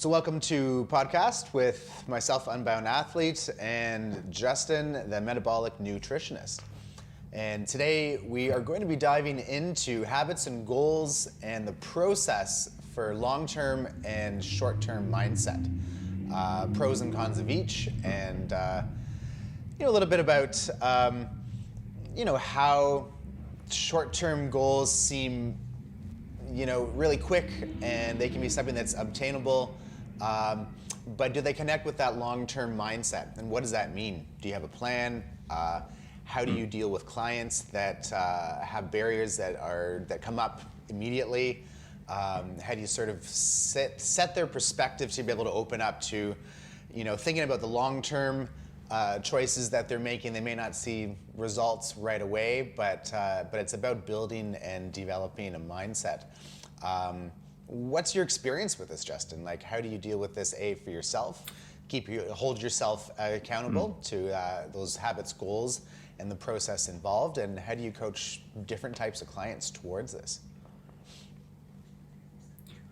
So welcome to podcast with myself, Unbound Athlete, and Justin, the metabolic nutritionist. And today we are going to be diving into habits and goals and the process for long-term and short-term mindset, pros and cons of each, and a little bit about how short-term goals seem really quick, and they can be something that's obtainable, but do they connect with that long-term mindset? And what does that mean? Do you have a plan? How do you deal with clients that have barriers that come up immediately? How do you sort of set their perspective to be able to open up to, thinking about the long-term choices that they're making? They may not see results right away, but it's about building and developing a mindset. What's your experience with this, Justin? Like, how do you deal with this, for yourself, hold yourself accountable to those habits, goals, and the process involved, and how do you coach different types of clients towards this?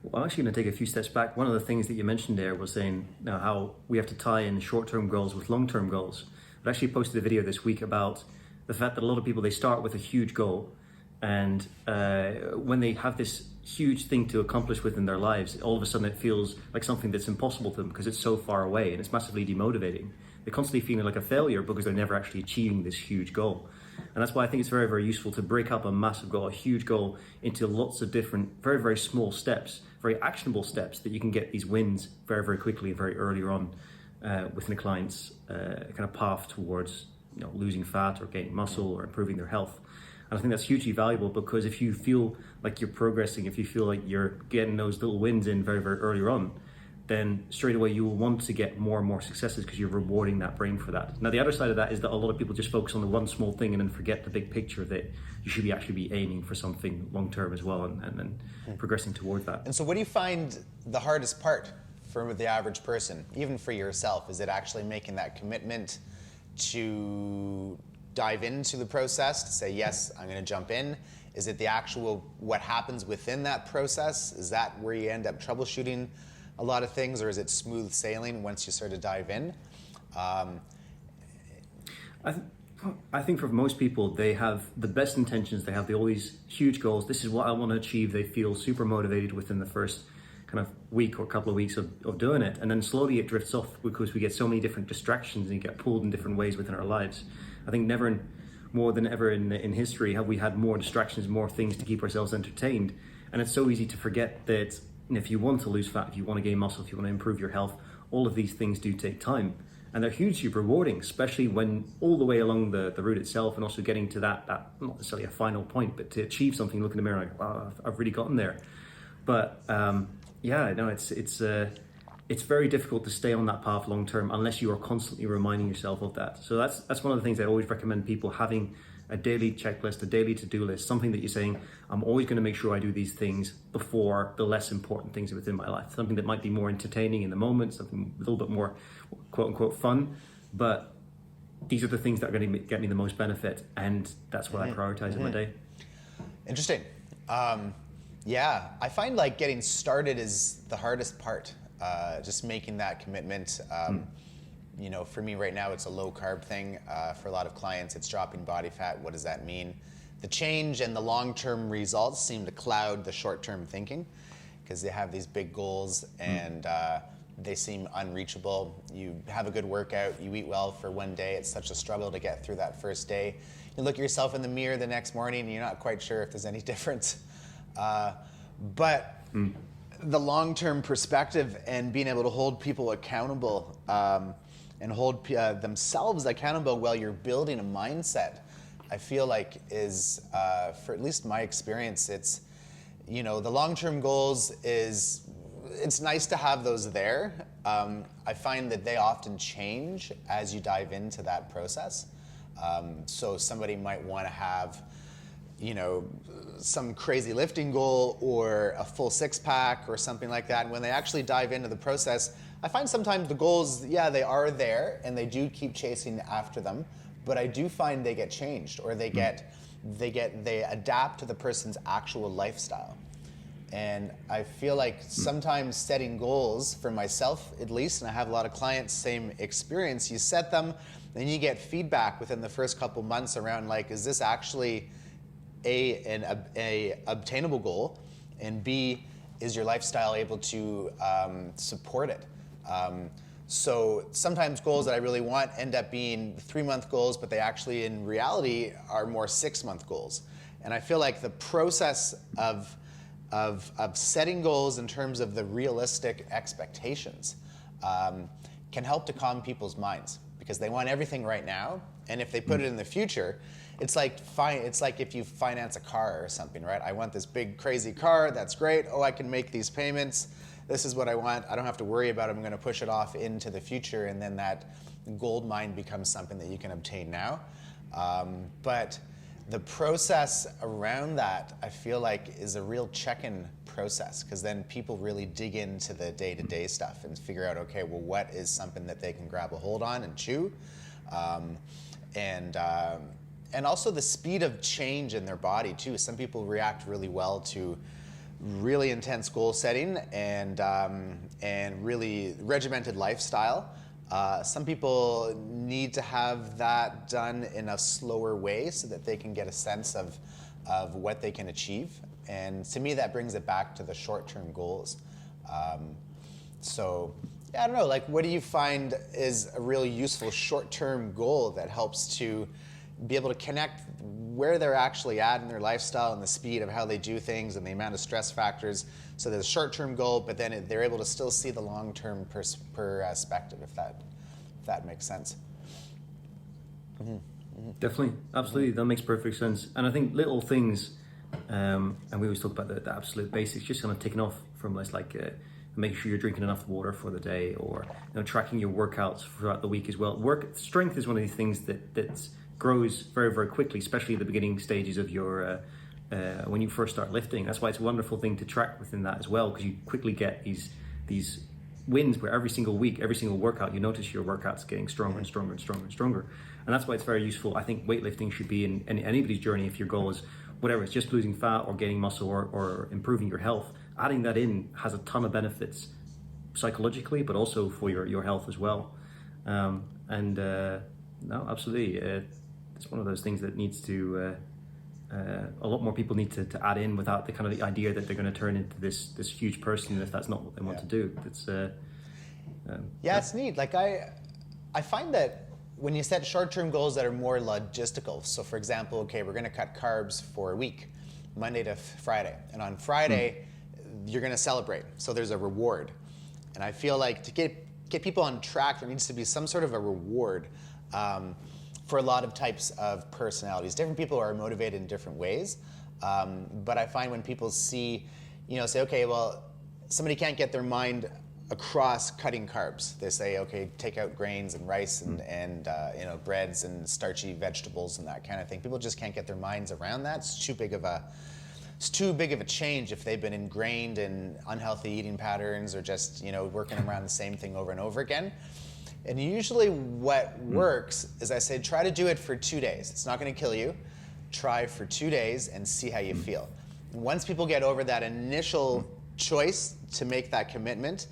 Well, I'm actually going to take a few steps back. One of the things that you mentioned there was saying how we have to tie in short-term goals with long-term goals. I actually posted a video this week about the fact that a lot of people, they start with a huge goal, and when they have this huge thing to accomplish within their lives, all of a sudden it feels like something that's impossible to them because it's so far away, and it's massively demotivating. They're constantly feeling like a failure because they're never actually achieving this huge goal. And that's why I think it's very, very useful to break up a massive goal, a huge goal, into lots of different, very, very small steps, very actionable steps that you can get these wins very, very quickly and very early on within a client's kind of path towards losing fat or gaining muscle or improving their health. And I think that's hugely valuable, because if you feel like you're progressing, if you feel like you're getting those little wins in very, very early on, then straight away you will want to get more and more successes because you're rewarding that brain for that. Now, the other side of that is that a lot of people just focus on the one small thing and then forget the big picture, that you should actually be aiming for something long term as well, and then progressing towards that. And so what do you find the hardest part for the average person, even for yourself? Is it actually making that commitment to dive into the process, to say, yes, I'm going to jump in? Is it the actual, what happens within that process? Is that where you end up troubleshooting a lot of things, or is it smooth sailing once you sort of dive in? I think for most people, they have the best intentions. They have all these huge goals. This is what I want to achieve. They feel super motivated within the first kind of week or couple of weeks of doing it. And then slowly it drifts off because we get so many different distractions and get pulled in different ways within our lives. I think never more than ever in history have we had more distractions, more things to keep ourselves entertained. And it's so easy to forget that if you want to lose fat, if you want to gain muscle, if you want to improve your health, all of these things do take time. And they're hugely rewarding, especially when all the way along the route itself, and also getting to that not necessarily a final point, but to achieve something, look in the mirror like, wow, I've really gotten there. But it's very difficult to stay on that path long term unless you are constantly reminding yourself of that. So that's one of the things I always recommend people having: a daily checklist, a daily to-do list, something that you're saying, I'm always going to make sure I do these things before the less important things within my life. Something that might be more entertaining in the moment, something a little bit more quote unquote fun, but these are the things that are going to get me the most benefit, and that's what I prioritize in my day. Interesting. I find like getting started is the hardest part. Just making that commitment. For me right now, it's a low carb thing. For a lot of clients, it's dropping body fat. What does that mean? The change and the long-term results seem to cloud the short-term thinking, because they have these big goals and they seem unreachable. You have a good workout, you eat well for one day. It's such a struggle to get through that first day. You look at yourself in the mirror the next morning and you're not quite sure if there's any difference. The long-term perspective and being able to hold people accountable and hold themselves accountable while you're building a mindset, I feel like is, for at least my experience, it's, the long-term goals it's nice to have those there. I find that they often change as you dive into that process. So somebody might want to have some crazy lifting goal or a full six-pack or something like that. And when they actually dive into the process, I find sometimes the goals, they are there and they do keep chasing after them, but I do find they get changed, or they adapt to the person's actual lifestyle. And I feel like sometimes setting goals, for myself at least, and I have a lot of clients, same experience, you set them, then you get feedback within the first couple months around like, is this actually a obtainable goal? And B, is your lifestyle able to support it? So sometimes goals that I really want end up being 3-month goals, but they actually in reality are more 6-month goals. And I feel like the process of setting goals in terms of the realistic expectations can help to calm people's minds, because they want everything right now, and if they put it in the future, it's like if you finance a car or something, right? I want this big crazy car, that's great. Oh, I can make these payments. This is what I want. I don't have to worry about it. I'm going to push it off into the future, and then that gold mine becomes something that you can obtain now. But the process around that, I feel like, is a real check-in process, because then people really dig into the day-to-day stuff and figure out, okay, well, what is something that they can grab a hold on and chew, and also the speed of change in their body too. Some people react really well to really intense goal setting and really regimented lifestyle. Some people need to have that done in a slower way so that they can get a sense of what they can achieve. And to me, that brings it back to the short-term goals. So, yeah, I don't know, like, what do you find is a really useful short-term goal that helps to be able to connect where they're actually at in their lifestyle and the speed of how they do things and the amount of stress factors? So there's a short-term goal, but then they're able to still see the long-term perspective, if that makes sense. Mm-hmm. Mm-hmm. Definitely, absolutely, that makes perfect sense. And I think little things, and we always talk about the absolute basics, just kind of taking off from this, like making sure you're drinking enough water for the day, or tracking your workouts throughout the week as well. Strength is one of these things that grows very, very quickly, especially at the beginning stages of your when you first start lifting. That's why it's a wonderful thing to track within that as well, because you quickly get these wins where every single week, every single workout, you notice your workouts getting stronger and stronger and stronger and stronger. And that's why it's very useful. I think weightlifting should be in anybody's journey. If your goal is whatever, it's just losing fat or gaining muscle or improving your health, adding that in has a ton of benefits psychologically, but also for your health as well. No, absolutely. It's one of those things that needs to, a lot more people need to add in, without the kind of the idea that they're going to turn into this huge person if that's not what they want to do. It's it's neat. Like I find that when you set short-term goals that are more logistical, so for example, okay, we're going to cut carbs for a week, Monday to Friday, and on Friday you're going to celebrate, so there's a reward. And I feel like to get people on track, there needs to be some sort of a reward for a lot of types of personalities. Different people are motivated in different ways, but I find when people say, okay, well, somebody can't get their mind across cutting carbs. They say, okay, take out grains and rice and breads and starchy vegetables and that kind of thing. People just can't get their minds around that. It's too big of a change if they've been ingrained in unhealthy eating patterns, or just working around the same thing over and over again. And usually what works is I say, try to do it for 2 days. It's not going to kill you. Try for 2 days and see how you feel. Once people get over that initial choice to make that commitment,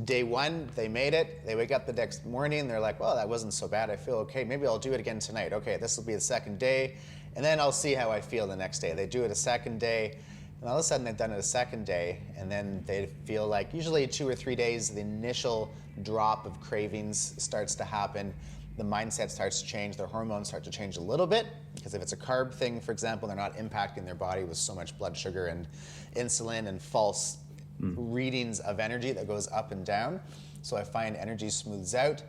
day one, they made it. They wake up the next morning, they're like, well, that wasn't so bad. I feel okay. Maybe I'll do it again tonight. Okay, this will be the second day, and then I'll see how I feel the next day. They do it a second day, and all of a sudden they've done it a second day, and then they feel like usually 2 or 3 days, the initial drop of cravings starts to happen. The mindset starts to change. Their hormones start to change a little bit, because if it's a carb thing, for example, they're not impacting their body with so much blood sugar and insulin and false readings of energy that goes up and down. So I find energy smooths out,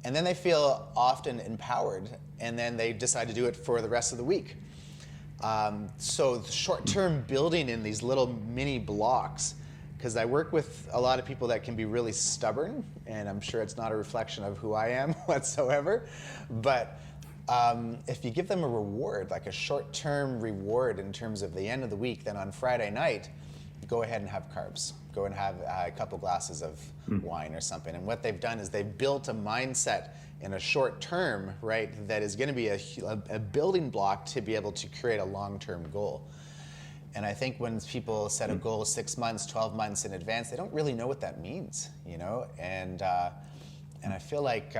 and then they feel often empowered, and then they decide to do it for the rest of the week. So short-term building in these little mini blocks, because I work with a lot of people that can be really stubborn, and I'm sure it's not a reflection of who I am whatsoever, but if you give them a reward, like a short-term reward in terms of the end of the week, then on Friday night, go ahead and have carbs. Go and have a couple glasses of wine or something. And what they've done is they've built a mindset in a short term, right, that is going to be a building block to be able to create a long-term goal. And I think when people set a goal 6 months, 12 months in advance, they don't really know what that means, And I feel like,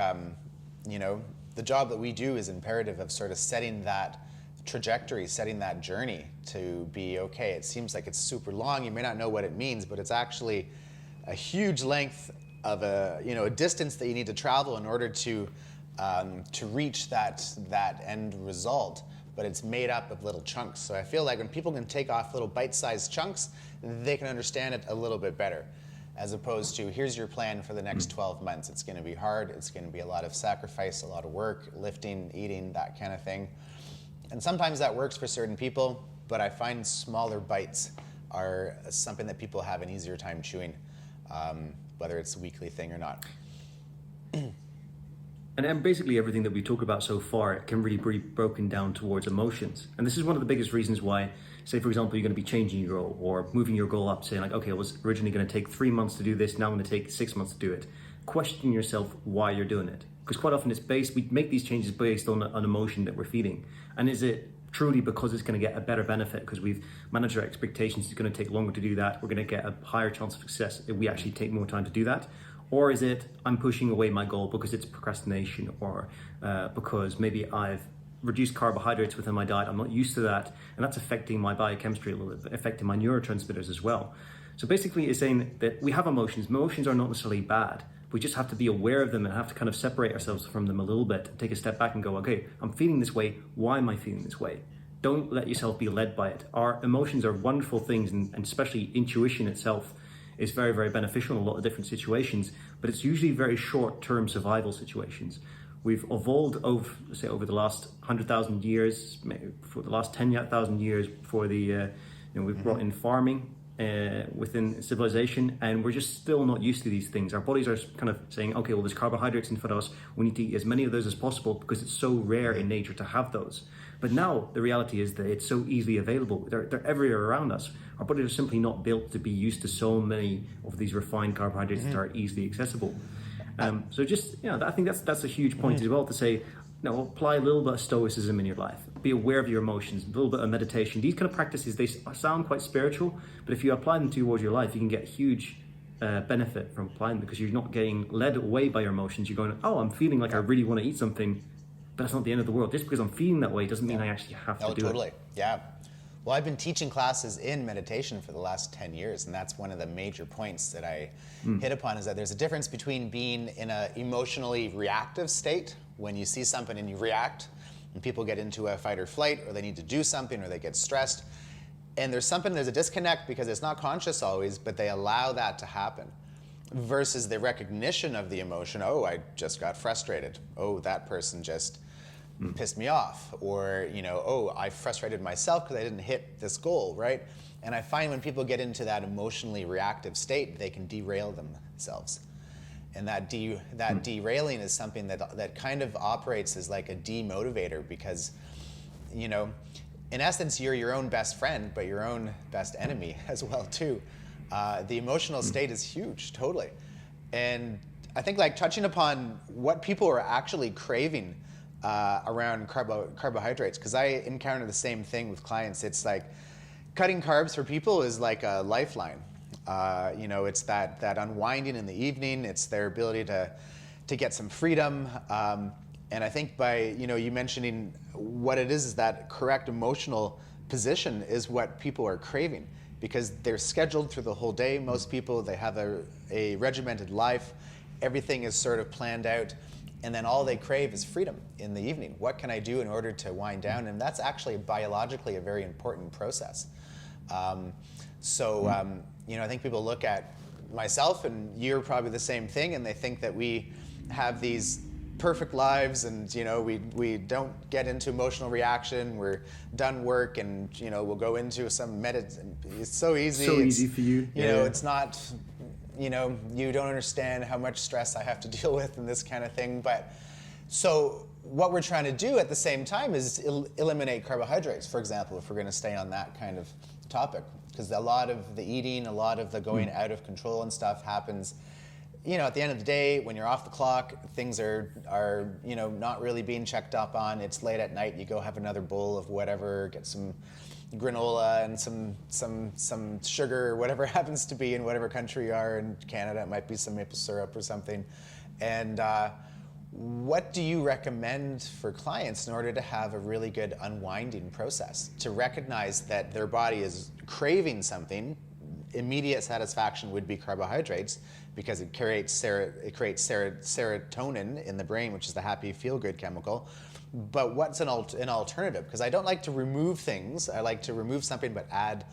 the job that we do is imperative of sort of setting that trajectory, setting that journey to be okay. It seems like it's super long. You may not know what it means, but it's actually a huge length of a distance that you need to travel in order to reach that end result. But it's made up of little chunks. So I feel like when people can take off little bite-sized chunks, they can understand it a little bit better, as opposed to, here's your plan for the next 12 months. It's going to be hard. It's going to be a lot of sacrifice, a lot of work, lifting, eating, that kind of thing. And sometimes that works for certain people, but I find smaller bites are something that people have an easier time chewing, whether it's a weekly thing or not. And basically everything that we talked about so far can really be broken down towards emotions. And this is one of the biggest reasons why, say for example, you're going to be changing your goal or moving your goal up, saying like, okay, I was originally going to take 3 months to do this, now I'm going to take 6 months to do it. Question yourself why you're doing it. Because quite often we make these changes based on an emotion that we're feeling. And is it truly because it's going to get a better benefit because we've managed our expectations, it's going to take longer to do that, we're going to get a higher chance of success if we actually take more time to do that? Or is it, I'm pushing away my goal because it's procrastination, or because maybe I've reduced carbohydrates within my diet, I'm not used to that, and that's affecting my biochemistry a little bit, affecting my neurotransmitters as well. So basically it's saying that we have emotions. Emotions are not necessarily bad. We just have to be aware of them and have to kind of separate ourselves from them a little bit, take a step back and go, okay, I'm feeling this way, why am I feeling this way? Don't let yourself be led by it. Our emotions are wonderful things, and especially intuition itself is very, very beneficial in a lot of different situations, but it's usually very short-term survival situations. We've evolved over the last 100,000 years, maybe for the last 10,000 years before we've brought in farming within civilization, and we're just still not used to these things. Our bodies are kind of saying, okay, well, there's carbohydrates in front of us, we need to eat as many of those as possible because it's so rare in nature to have those. But now the reality is that it's so easily available. They're everywhere around us. Our bodies are simply not built to be used to so many of these refined carbohydrates that are easily accessible. So just, I think that's a huge point as well, to say, apply a little bit of stoicism in your life. Be aware of your emotions, a little bit of meditation. These kind of practices, they sound quite spiritual, but if you apply them towards your life, you can get huge benefit from applying them, because you're not getting led away by your emotions. You're going, oh, I'm feeling like I really want to eat something, but that's not the end of the world. Just because I'm feeling that way doesn't mean I actually have to do it. Totally. Yeah. Well, I've been teaching classes in meditation for the last 10 years, and that's one of the major points that I hit upon, is that there's a difference between being in an emotionally reactive state, when you see something and you react, and people get into a fight or flight, or they need to do something, or they get stressed, and there's a disconnect because it's not conscious always, but they allow that to happen, versus the recognition of the emotion. Oh, I just got frustrated. Oh, that person just pissed me off, or oh, I frustrated myself because I didn't hit this goal, right? And I find when people get into that emotionally reactive state, they can derail themselves, and that derailing is something that kind of operates as like a demotivator, because in essence you're your own best friend, but your own best enemy as well too. The emotional state is huge, totally. And I think like touching upon what people are actually craving around carbohydrates, because I encounter the same thing with clients. It's like cutting carbs for people is like a lifeline. It's that unwinding in the evening. It's their ability to get some freedom. And I think by you mentioning what it is that correct emotional position is what people are craving, because they're scheduled through the whole day. Most people, they have a regimented life. Everything is sort of planned out. And then all they crave is freedom in the evening. What can I do in order to wind down? And that's actually biologically a very important process. I think people look at myself, and you're probably the same thing, and they think that we have these perfect lives, and we don't get into emotional reaction. We're done work, and we'll go into some meditation. It's so easy. So easy for you. It's not. You don't understand how much stress I have to deal with and this kind of thing. But so what we're trying to do at the same time is eliminate carbohydrates, for example, if we're going to stay on that kind of topic, because a lot of the eating, a lot of the going out of control and stuff happens, at the end of the day, when you're off the clock, things are not really being checked up on. It's late at night, you go have another bowl of whatever, get some granola and some sugar, or whatever happens to be in whatever country you are. In Canada, it might be some maple syrup or something. And what do you recommend for clients in order to have a really good unwinding process? To recognize that their body is craving something. Immediate satisfaction would be carbohydrates, because it creates serotonin in the brain, which is the happy, feel-good chemical. But what's an alternative? Because I don't like to remove things. I like to remove something but add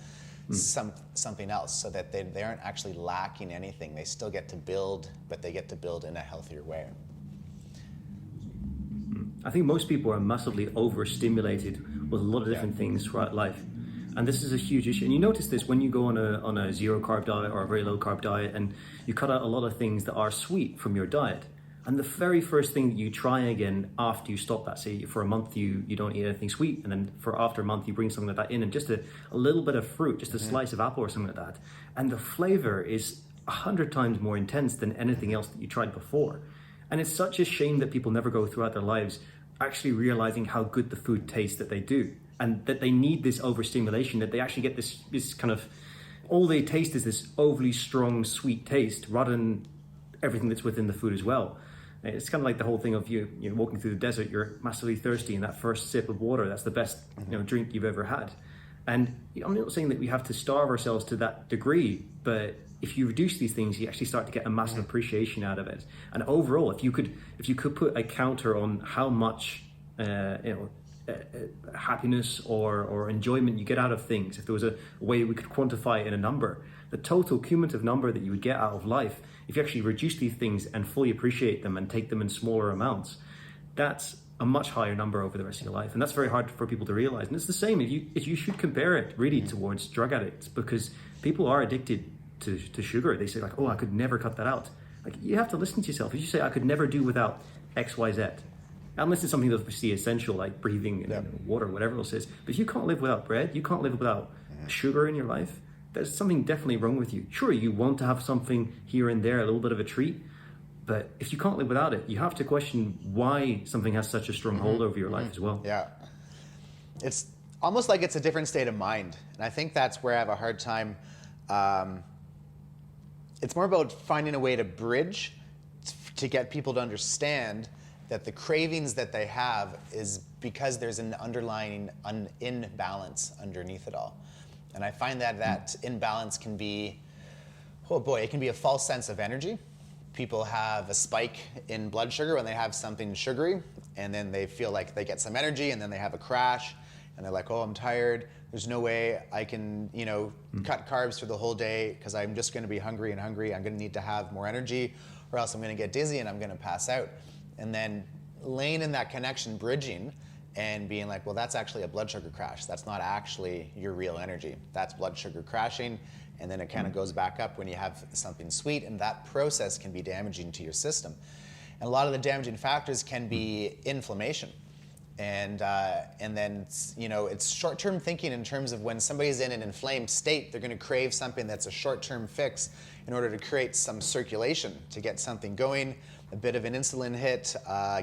something else, so that they aren't actually lacking anything. They still get to build, but they get to build in a healthier way. I think most people are massively overstimulated with a lot of different things throughout life. And this is a huge issue. And you notice this when you go on a zero carb diet or a very low carb diet, and you cut out a lot of things that are sweet from your diet. And the very first thing that you try again after you stop that, say for a month you don't eat anything sweet, and then for after a month you bring something like that in, and just a little bit of fruit, just a slice of apple or something like that. And the flavor is 100 times more intense than anything else that you tried before. And it's such a shame that people never go throughout their lives actually realizing how good the food tastes that they do, and that they need this overstimulation, that they actually get this kind of, all they taste is this overly strong sweet taste rather than everything that's within the food as well. It's kind of like the whole thing of you're walking through the desert, you're massively thirsty, and that first sip of water, that's the best drink you've ever had. And I'm not saying that we have to starve ourselves to that degree, but if you reduce these things, you actually start to get a massive appreciation out of it. And overall, if you could put a counter on how much happiness or enjoyment you get out of things, if there was a way we could quantify it in a number, the total cumulative number that you would get out of life, if you actually reduce these things and fully appreciate them and take them in smaller amounts, that's a much higher number over the rest of your life. And that's very hard for people to realize. And it's the same, if you should compare it really towards drug addicts, because people are addicted to sugar. They say like, oh, I could never cut that out. Like, you have to listen to yourself. If you say, I could never do without X, Y, Z, unless it's something that's obviously essential, like breathing and water, whatever else it is. But if you can't live without bread, you can't live without sugar in your life, there's something definitely wrong with you. Sure, you want to have something here and there, a little bit of a treat, but if you can't live without it, you have to question why something has such a strong hold over your life as well. Yeah. It's almost like it's a different state of mind. And I think that's where I have a hard time. It's more about finding a way to bridge to get people to understand that the cravings that they have is because there's an underlying imbalance underneath it all. And I find that imbalance can be, it can be a false sense of energy. People have a spike in blood sugar when they have something sugary, and then they feel like they get some energy, and then they have a crash, and they're like, oh, I'm tired. There's no way I can, cut carbs for the whole day because I'm just going to be hungry. I'm going to need to have more energy, or else I'm going to get dizzy and I'm going to pass out. And then laying in that connection, bridging, and being like, well, that's actually a blood sugar crash. That's not actually your real energy. That's blood sugar crashing, and then it kind of goes back up when you have something sweet, and that process can be damaging to your system. And a lot of the damaging factors can be inflammation. And then, it's short-term thinking in terms of when somebody's in an inflamed state, they're going to crave something that's a short-term fix in order to create some circulation, to get something going, a bit of an insulin hit,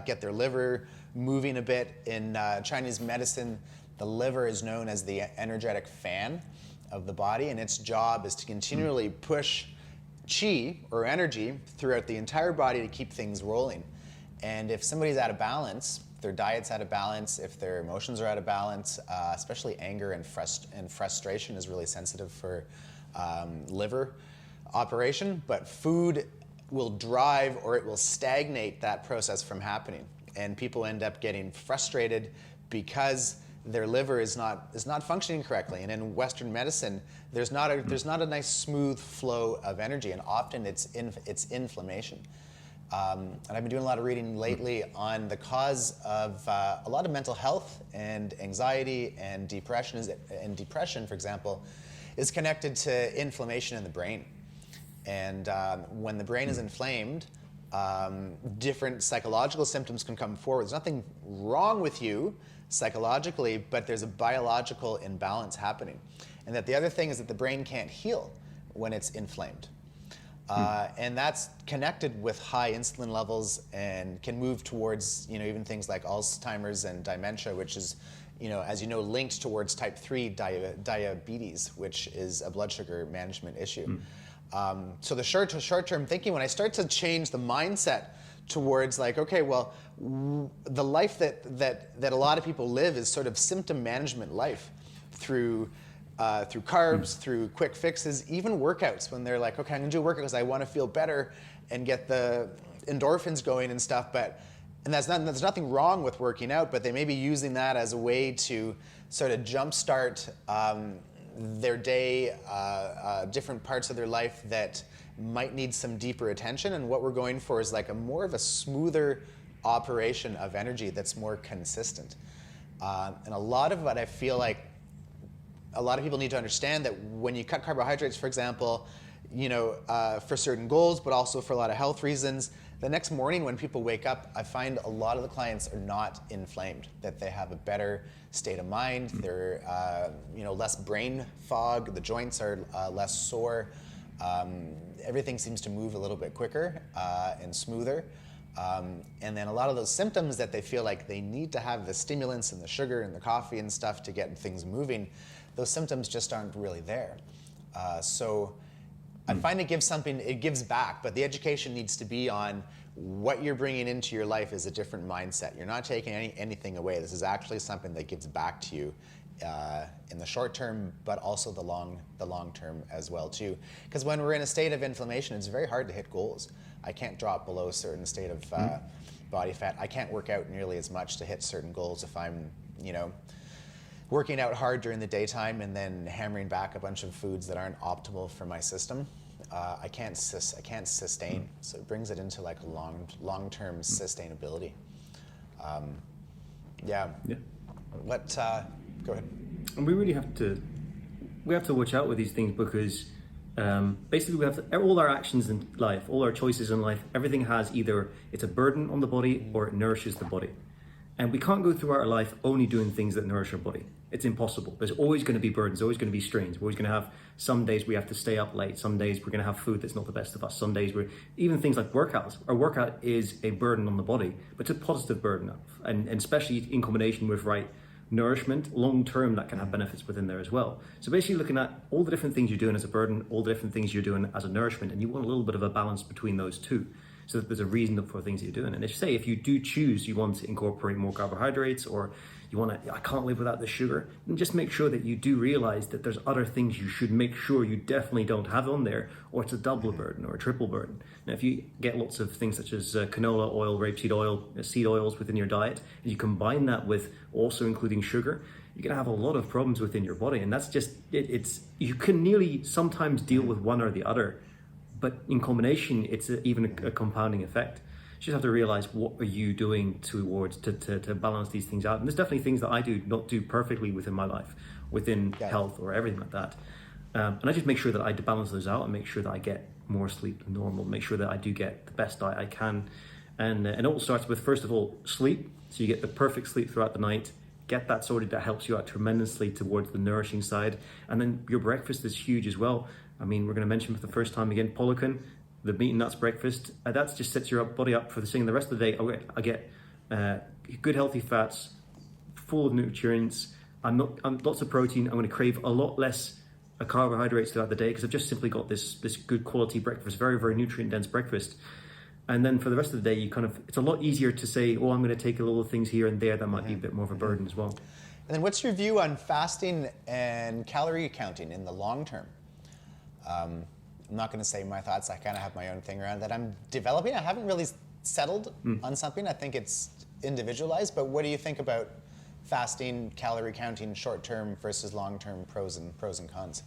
get their liver moving a bit. In Chinese medicine, the liver is known as the energetic fan of the body, and its job is to continually push qi, or energy, throughout the entire body to keep things rolling. And if somebody's out of balance, if their diet's out of balance, if their emotions are out of balance, especially anger and frustration is really sensitive for liver operation, but food will drive or it will stagnate that process from happening. And people end up getting frustrated because their liver is not functioning correctly. And in Western medicine, there's not a nice smooth flow of energy, and often it's inflammation. And I've been doing a lot of reading lately on the cause of a lot of mental health and anxiety and depression. And depression, for example, is connected to inflammation in the brain. And when the brain is inflamed, different psychological symptoms can come forward. There's nothing wrong with you psychologically, but there's a biological imbalance happening. And that the other thing is that the brain can't heal when it's inflamed. And that's connected with high insulin levels and can move towards, even things like Alzheimer's and dementia, which is, as you know, linked towards type 3 diabetes, which is a blood sugar management issue. So the short-term thinking, when I start to change the mindset towards like, okay, well, the life that a lot of people live is sort of symptom management life through carbs, through quick fixes, even workouts, when they're like, okay, I'm gonna do a workout because I want to feel better and get the endorphins going and stuff, and there's nothing wrong with working out, but they may be using that as a way to sort of jumpstart their day, different parts of their life that might need some deeper attention. And what we're going for is like more of a smoother operation of energy that's more consistent. And a lot of what I feel like a lot of people need to understand, that when you cut carbohydrates, for example, for certain goals, but also for a lot of health reasons, the next morning when people wake up, I find a lot of the clients are not inflamed, that they have a better state of mind, they're less brain fog, the joints are less sore, everything seems to move a little bit quicker and smoother. And then a lot of those symptoms that they feel like they need to have the stimulants and the sugar and the coffee and stuff to get things moving, those symptoms just aren't really there. So I find it gives back, but the education needs to be on what you're bringing into your life is a different mindset. You're not taking anything away. This is actually something that gives back to you in the short term, but also the long term as well too. Because when we're in a state of inflammation, it's very hard to hit goals. I can't drop below a certain state of body fat. I can't work out nearly as much to hit certain goals if I'm, working out hard during the daytime and then hammering back a bunch of foods that aren't optimal for my system. I can't sustain. So it brings it into like a long-term sustainability. Yeah. What? Go ahead. And we really have to watch out with these things, because basically we have all our actions in life, all our choices in life, everything has either it's a burden on the body or it nourishes the body. And we can't go through our life only doing things that nourish our body. It's impossible. There's always going to be burdens, always going to be strains. We're always going to have, some days we have to stay up late. Some days we're going to have food that's not the best of us. Some days even things like workouts. Our workout is a burden on the body, but it's a positive burden. And especially in combination with right nourishment, long term, that can have benefits within there as well. So basically looking at all the different things you're doing as a burden, all the different things you're doing as a nourishment, and you want a little bit of a balance between those two, so that there's a reason for things that you're doing. And if you do choose, you want to incorporate more carbohydrates, or you want to, I can't live without the sugar, then just make sure that you do realize that there's other things you should make sure you definitely don't have on there, or it's a double burden or a triple burden. Now, if you get lots of things such as canola oil, rapeseed oil, seed oils within your diet, and you combine that with also including sugar, you're going to have a lot of problems within your body. And that's just, you can nearly sometimes deal with one or the other, but in combination, it's even a compounding effect. You just have to realize, what are you doing towards to balance these things out? And there's definitely things that I do not do perfectly within my life, within health or everything like that. And I just make sure that I balance those out and make sure that I get more sleep than normal, make sure that I do get the best diet I can. And it all starts with, first of all, sleep. So you get the perfect sleep throughout the night. Get that sorted. That helps you out tremendously towards the nourishing side. And then your breakfast is huge as well. I mean, we're going to mention for the first time again, Polican, the meat and nuts breakfast. That just sets your body up for the thing. The rest of the day, I get good healthy fats, full of nutrients. I'm lots of protein. I'm going to crave a lot less carbohydrates throughout the day, because I've just simply got this good quality breakfast, very, very nutrient dense breakfast. And then for the rest of the day, it's a lot easier to say, oh, I'm going to take a little things here and there that might be a bit more of a burden as well. And then what's your view on fasting and calorie counting in the long term? I'm not going to say my thoughts. I kind of have my own thing around that I'm developing. I haven't really settled on something. I think it's individualized. But what do you think about fasting, calorie counting, short-term versus long-term pros and cons?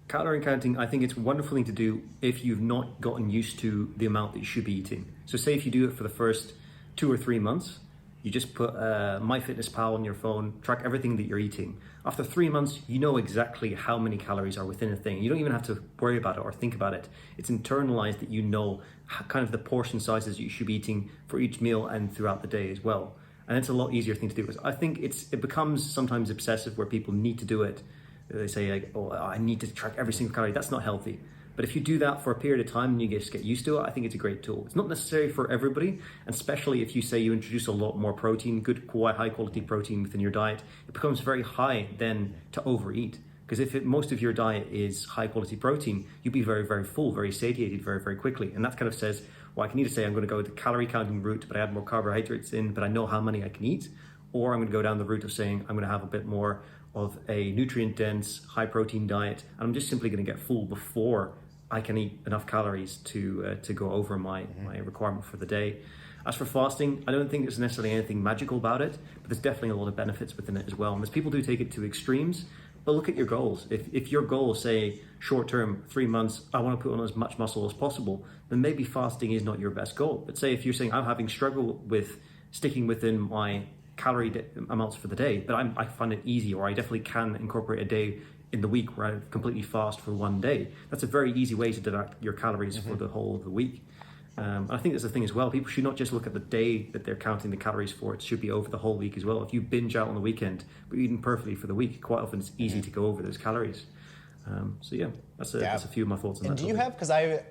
Calorie counting, I think it's a wonderful thing to do if you've not gotten used to the amount that you should be eating. So say if you do it for the first 2 or 3 months, you just put MyFitnessPal on your phone, track everything that you're eating. After 3 months, you know exactly how many calories are within a thing. You don't even have to worry about it or think about it. It's internalized that you know kind of the portion sizes you should be eating for each meal and throughout the day as well. And it's a lot easier thing to do. I think it becomes sometimes obsessive where people need to do it. They say, like, oh, I need to track every single calorie. That's not healthy. But if you do that for a period of time and you just get used to it, I think it's a great tool. It's not necessary for everybody, and especially if you say you introduce a lot more protein, good, quite high quality protein within your diet, it becomes very high then to overeat. Because if most of your diet is high quality protein, you'll be very, very full, very satiated very, very quickly. And that kind of says, well, I can either say I'm going to go the calorie counting route, but I add more carbohydrates in, but I know how many I can eat. Or I'm going to go down the route of saying I'm going to have a bit more of a nutrient dense, high protein diet. And I'm just simply going to get full before I can eat enough calories to go over my requirement for the day. As for fasting, I don't think there's necessarily anything magical about it, but there's definitely a lot of benefits within it as well. And as people do take it to extremes, but look at your goals. If your goal is, say, short term, 3 months, I want to put on as much muscle as possible, then maybe fasting is not your best goal. But say if you're saying, I'm having struggle with sticking within my calorie amounts for the day, but I find it easy, or I definitely can incorporate a day in the week where I completely fast for one day. That's a very easy way to deduct your calories for the whole of the week. And I think that's the thing as well. People should not just look at the day that they're counting the calories for. It should be over the whole week as well. If you binge out on the weekend, but you're eating perfectly for the week, quite often it's easy to go over those calories. So yeah, that's a few of my thoughts on that. And do you have, because I've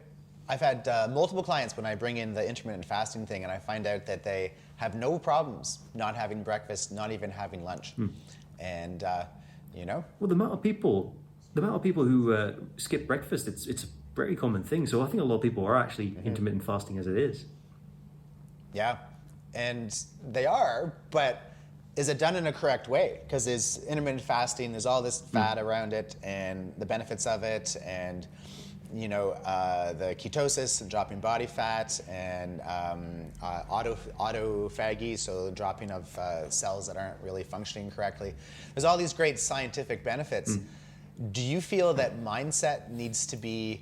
had multiple clients when I bring in the intermittent fasting thing, and I find out that they have no problems not having breakfast, not even having lunch. And, Well, the amount of people who skip breakfast, it's a very common thing. So I think a lot of people are actually intermittent fasting as it is. Yeah, and they are, but is it done in a correct way? Because there's intermittent fasting, there's all this fat around it and the benefits of it, and the ketosis and dropping body fat, and autophagy, so the dropping of cells that aren't really functioning correctly. There's all these great scientific benefits. Do you feel that mindset needs to be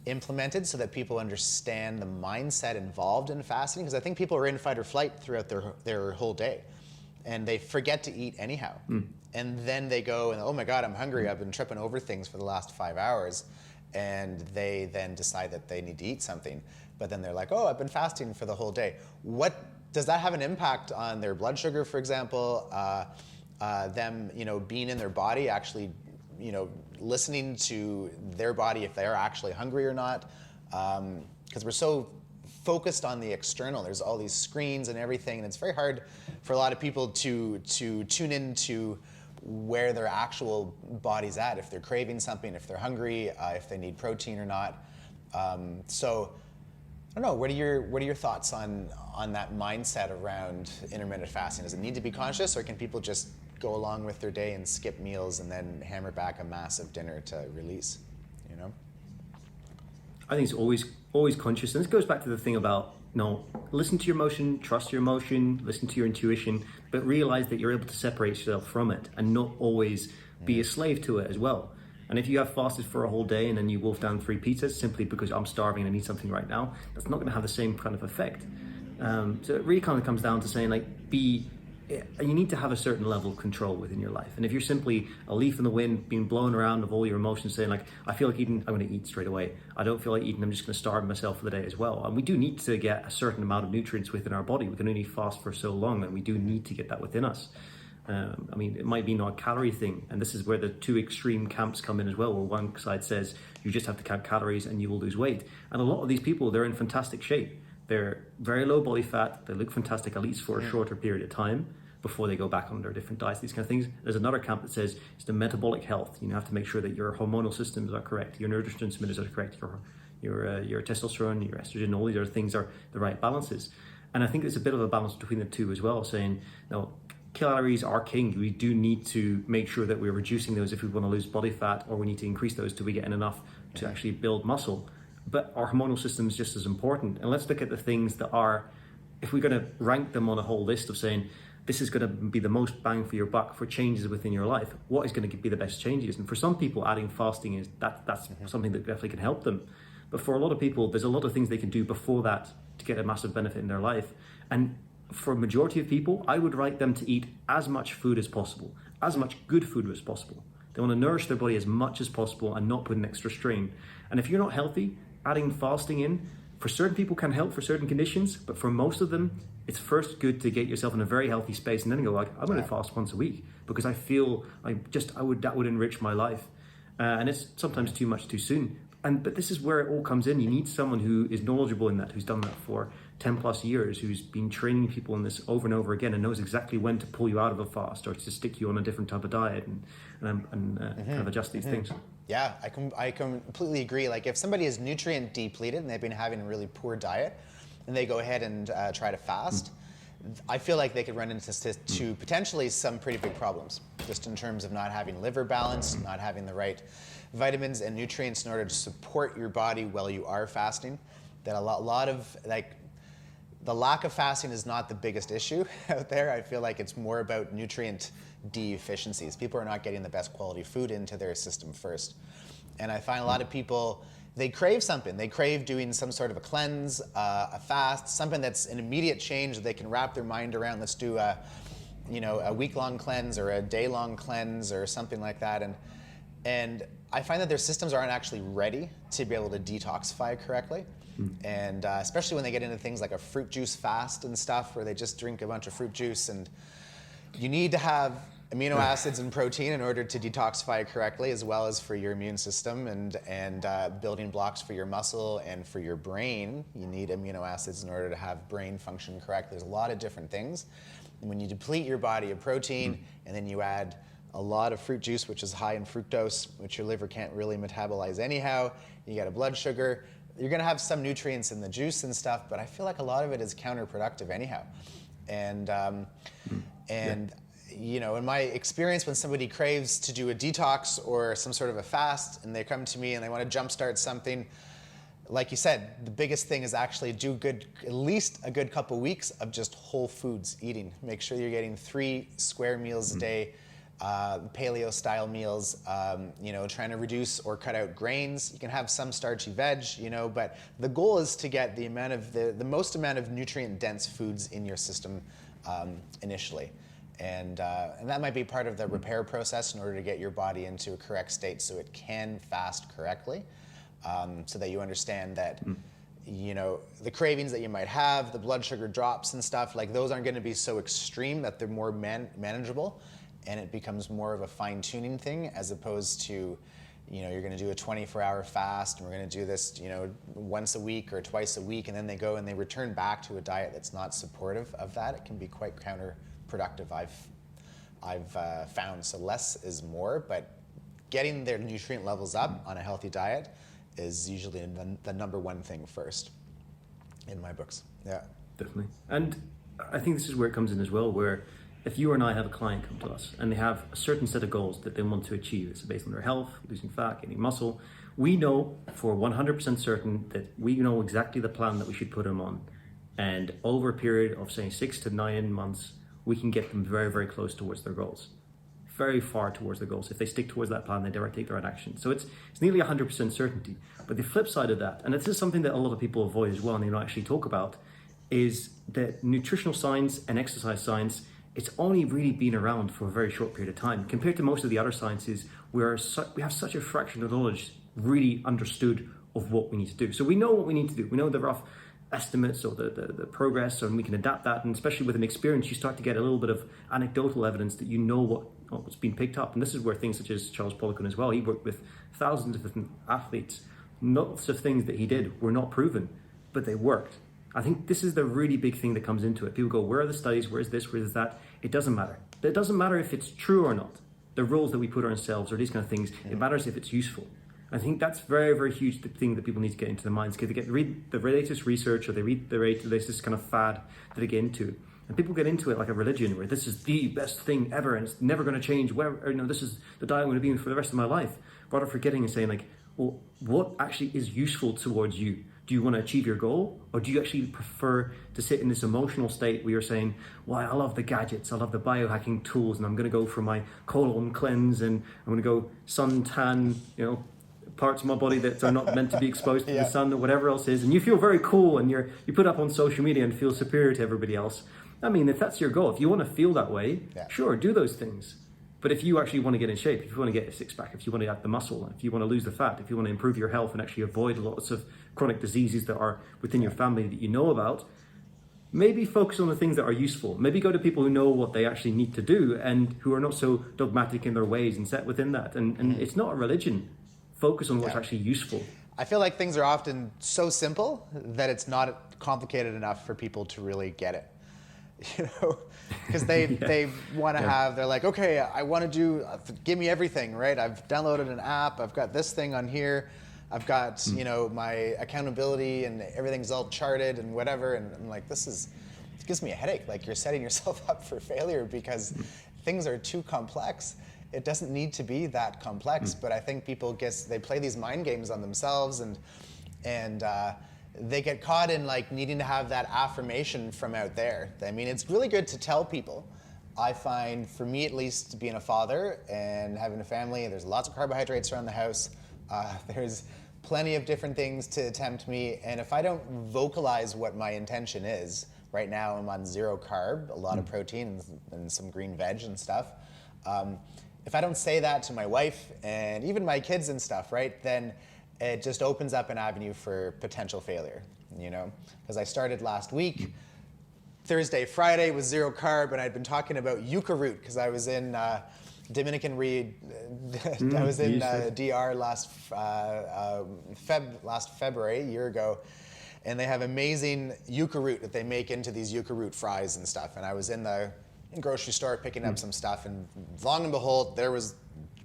implemented so that people understand the mindset involved in fasting? Because I think people are in fight or flight throughout their whole day, and they forget to eat anyhow. And then they go and, oh my God, I'm hungry. I've been tripping over things for the last 5 hours. And they then decide that they need to eat something. But then they're like, oh, I've been fasting for the whole day. What does that have an impact on their blood sugar, for example? Them, being in their body, actually, listening to their body if they're actually hungry or not. Because we're so focused on the external. There's all these screens and everything, and it's very hard for a lot of people to tune into where their actual body's at, if they're craving something, if they're hungry, if they need protein or not. So I don't know, what are your thoughts on that mindset around intermittent fasting? Does it need to be conscious, or can people just go along with their day and skip meals and then hammer back a massive dinner to release? I think it's always conscious, and this goes back to the thing about listen to your emotion, trust your emotion, listen to your intuition, but realize that you're able to separate yourself from it and not always be a slave to it as well. And if you have fasted for a whole day and then you wolf down 3 pizzas simply because I'm starving and I need something right now, that's not going to have the same kind of effect. So it really kind of comes down to saying, you need to have a certain level of control within your life. And if you're simply a leaf in the wind being blown around of all your emotions, saying I feel like eating, I'm going to eat straight away. I don't feel like eating, I'm just going to starve myself for the day as well. And we do need to get a certain amount of nutrients within our body. We can only fast for so long, and we do need to get that within us. It might be not a calorie thing, and this is where the 2 extreme camps come in as well, where one side says you just have to count calories and you will lose weight. And a lot of these people, they're in fantastic shape. They're very low body fat, they look fantastic, at least for a shorter period of time, before they go back on their different diets, these kind of things. There's another camp that says it's the metabolic health. You have to make sure that your hormonal systems are correct, your neurotransmitters are correct, your testosterone, your estrogen, all these other things are the right balances. And I think there's a bit of a balance between the two as well, saying, calories are king. We do need to make sure that we're reducing those if we want to lose body fat, or we need to increase those till we get in enough to actually build muscle. But our hormonal system is just as important. And let's look at the things that are, if we're going to rank them on a whole list of saying, this is going to be the most bang for your buck for changes within your life, what is going to be the best changes? And for some people, adding fasting that's something that definitely can help them. But for a lot of people, there's a lot of things they can do before that to get a massive benefit in their life. And for a majority of people, I would like them to eat as much food as possible, as much good food as possible. They want to nourish their body as much as possible and not put an extra strain. And if you're not healthy, adding fasting in, for certain people can help for certain conditions, but for most of them, it's first good to get yourself in a very healthy space and then go I'm going to fast once a week because I feel that would enrich my life. And it's sometimes too much too soon. But this is where it all comes in. You need someone who is knowledgeable in that, who's done that for 10 plus years, who's been training people in this over and over again and knows exactly when to pull you out of a fast or to stick you on a different type of diet and kind of adjust these things. Yeah, I completely agree. Like if somebody is nutrient depleted and they've been having a really poor diet and they go ahead and try to fast, I feel like they could run into potentially some pretty big problems, just in terms of not having liver balance, not having the right vitamins and nutrients in order to support your body while you are fasting. That a lot of like the lack of fasting is not the biggest issue out there. I feel like it's more about nutrient deficiencies. People are not getting the best quality food into their system first. And I find a lot of people, they crave something. They crave doing some sort of a cleanse, a fast, something that's an immediate change that they can wrap their mind around. Let's do a week-long cleanse or a day-long cleanse or something like that. And I find that their systems aren't actually ready to be able to detoxify correctly. And especially when they get into things like a fruit juice fast and stuff, where they just drink a bunch of fruit juice, and you need to have amino acids and protein in order to detoxify correctly, as well as for your immune system and building blocks for your muscle and for your brain. You need amino acids in order to have brain function correctly. There's a lot of different things. And when you deplete your body of protein and then you add a lot of fruit juice, which is high in fructose, which your liver can't really metabolize anyhow, you get a blood sugar, you're going to have some nutrients in the juice and stuff, but I feel like a lot of it is counterproductive anyhow. And you know, in my experience, when somebody craves to do a detox or some sort of a fast, and they come to me and they want to jumpstart something, like you said, the biggest thing is actually do at least a good couple weeks of just whole foods eating. Make sure you're getting 3 square meals a day, paleo style meals, trying to reduce or cut out grains. You can have some starchy veg, but the goal is to get the most amount of nutrient dense foods in your system initially. And that might be part of the repair process in order to get your body into a correct state so it can fast correctly, so that you understand that the cravings that you might have, the blood sugar drops and stuff, like those aren't going to be so extreme, that they're more manageable, and it becomes more of a fine-tuning thing, as opposed to you're going to do a 24-hour fast and we're going to do this once a week or twice a week, and then they go and they return back to a diet that's not supportive of that. It can be quite counterproductive, I've found. So less is more, but getting their nutrient levels up on a healthy diet is usually the number one thing first in my books. Yeah, definitely. And I think this is where it comes in as well, where if you and I have a client come to us and they have a certain set of goals that they want to achieve, it's based on their health, losing fat, gaining muscle, we know for 100% certain that we know exactly the plan that we should put them on. And over a period of, say, 6 to 9 months, we can get them very, very close towards their goals. Very far towards their goals. If they stick towards that plan, they take the right action. So it's nearly 100% certainty. But the flip side of that, and this is something that a lot of people avoid as well and they don't actually talk about, is that nutritional science and exercise science, it's only really been around for a very short period of time. Compared to most of the other sciences, we have such a fraction of knowledge really understood of what we need to do. So we know what we need to do. We know the rough estimates or the progress, and we can adapt that. And especially with an experience, you start to get a little bit of anecdotal evidence that you know what's been picked up. And this is where things such as Charles Poliquin as well, he worked with thousands of different athletes. Lots of things that he did were not proven, but they worked. I think this is the really big thing that comes into it. People go, where are the studies? Where's this? Where's that? It doesn't matter. It doesn't matter if it's true or not. The rules that we put on ourselves or these kind of things, it matters if it's useful. I think that's very, very huge thing that people need to get into their minds, because they read the latest research or they read the latest kind of fad that they get into. And people get into it like a religion, where this is the best thing ever and it's never going to change. This is the diet I'm going to be in for the rest of my life. Rather forgetting and saying like, well, what actually is useful towards you? Do you want to achieve your goal, or do you actually prefer to sit in this emotional state where you're saying, well, I love the gadgets, I love the biohacking tools, and I'm going to go for my colon cleanse, and I'm going to go suntan, parts of my body that are not meant to be exposed to the sun or whatever else is, and you feel very cool, and you put up on social media and feel superior to everybody else. I mean, if that's your goal, if you want to feel that way, sure, do those things. But if you actually want to get in shape, if you want to get a six-pack, if you want to add the muscle, if you want to lose the fat, if you want to improve your health and actually avoid lots of chronic diseases that are within your family that you know about, maybe focus on the things that are useful. Maybe go to people who know what they actually need to do and who are not so dogmatic in their ways and set within that. And it's not a religion. Focus on what's actually useful. I feel like things are often so simple that it's not complicated enough for people to really get it. You know, because they want to have, they're like, okay, I want to do, give me everything, right? I've downloaded an app, I've got this thing on here, I've got, you know, my accountability and everything's all charted and whatever. And I'm like, it gives me a headache. Like, you're setting yourself up for failure because things are too complex. It doesn't need to be that complex, but I think people they play these mind games on themselves and they get caught in like needing to have that affirmation from out there. I mean, it's really good to tell people. I find, for me at least, being a father and having a family, there's lots of carbohydrates around the house. There's plenty of different things to tempt me. And if I don't vocalize what my intention is, right now I'm on 0 carb, a lot of protein and some green veg and stuff. If I don't say that to my wife and even my kids and stuff, right, then it just opens up an avenue for potential failure, you know? Because I started last week, Thursday, Friday was 0 carb, and I'd been talking about yucca root because I was in Dominican I was in DR last February, a year ago, and they have amazing yucca root that they make into these yucca root fries and stuff. And I was in the grocery store picking up some stuff, and long and behold, there was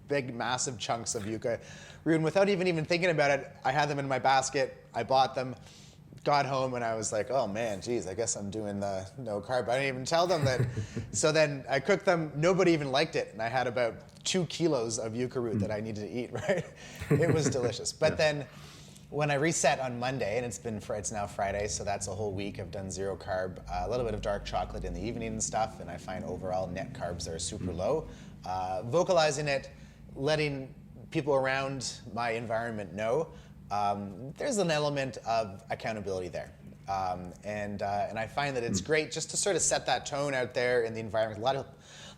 big, massive chunks of yucca root. And without even thinking about it, I had them in my basket. I bought them, got home, and I was like, oh man, geez, I guess I'm doing the no carb. I didn't even tell them that. So then I cooked them. Nobody even liked it. And I had about 2 kilos of yucca root that I needed to eat, right? It was delicious. But then when I reset on Monday, and it's now Friday, so that's a whole week, I've done 0 carb, a little bit of dark chocolate in the evening and stuff, and I find overall net carbs are super low. Vocalizing it, letting people around my environment know, there's an element of accountability there. And I find that it's great just to sort of set that tone out there in the environment. A lot